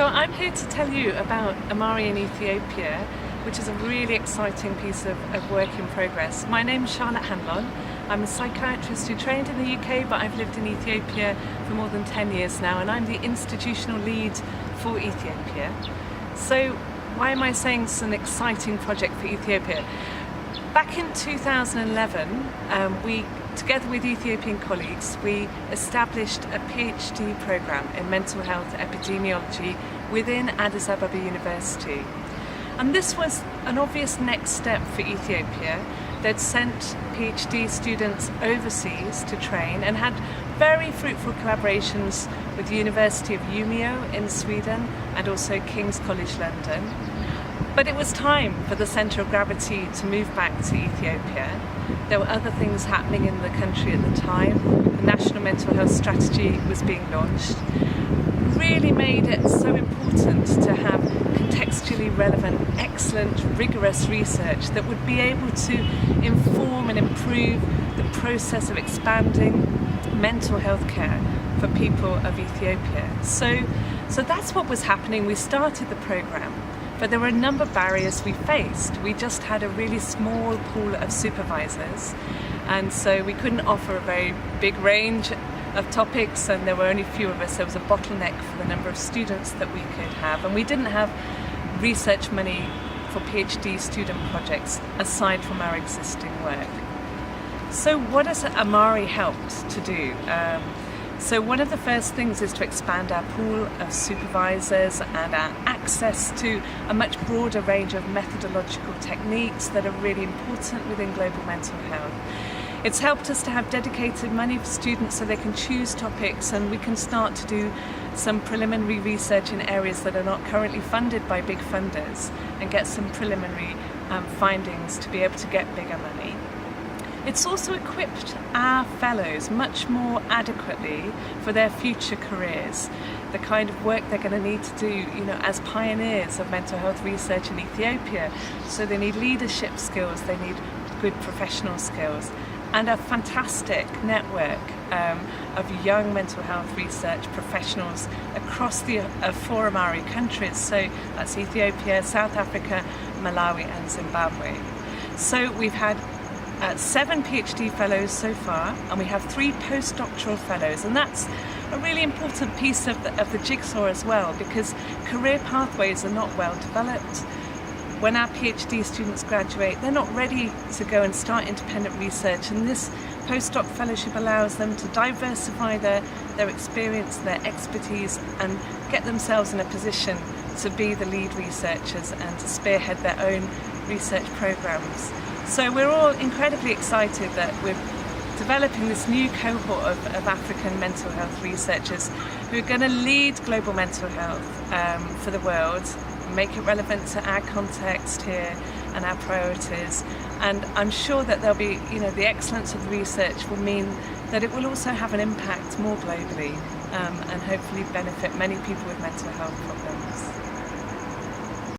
So I'm here to tell you about AMARI in Ethiopia, which is a really exciting piece of work in progress. My name is Charlotte Hanlon. I'm a psychiatrist who trained in the UK, but I've lived in Ethiopia for more than 10 years now, and I'm the institutional lead for Ethiopia. So why am I saying it's an exciting project for Ethiopia? Back in 2011, we, together with Ethiopian colleagues, we established a PhD program in mental health epidemiology within Addis Ababa University. And this was an obvious next step for Ethiopia. They'd sent PhD students overseas to train and had very fruitful collaborations with the University of Umeå in Sweden and also King's College London. But it was time for the centre of gravity to move back to Ethiopia. There were other things happening in the country at the time. The National Mental Health Strategy was being launched. Really made it so important to have contextually relevant, excellent, rigorous research that would be able to inform and improve the process of expanding mental health care for people of Ethiopia. So that's what was happening. We started the programme. But there were a number of barriers we faced. We just had a really small pool of supervisors, and so we couldn't offer a very big range of topics, and there were only few of us. There was a bottleneck for the number of students that we could have, and we didn't have research money for PhD student projects aside from our existing work. So what has AMARI helped to do? So one of the first things is to expand our pool of supervisors and our access to a much broader range of methodological techniques that are really important within global mental health. It's helped us to have dedicated money for students so they can choose topics, and we can start to do some preliminary research in areas that are not currently funded by big funders and get some preliminary findings to be able to get bigger money. It's also equipped our fellows much more adequately for their future careers, the kind of work they're going to need to do, as pioneers of mental health research in Ethiopia. So they need leadership skills, they need good professional skills, and a fantastic network of young mental health research professionals across the four AMARI countries. So that's Ethiopia, South Africa, Malawi and Zimbabwe. So we've had 7 PhD fellows so far, and we have 3 postdoctoral fellows, and that's a really important piece of the jigsaw as well, because career pathways are not well developed. When our PhD students graduate, they're not ready to go and start independent research, and this postdoc fellowship allows them to diversify their experience, their expertise, and get themselves in a position to be the lead researchers and to spearhead their own research programs. So we're all incredibly excited that we're developing this new cohort of African mental health researchers who are going to lead global mental health for the world, make it relevant to our context here and our priorities. And I'm sure that there'll be, the excellence of the research will mean that it will also have an impact more globally and hopefully benefit many people with mental health problems.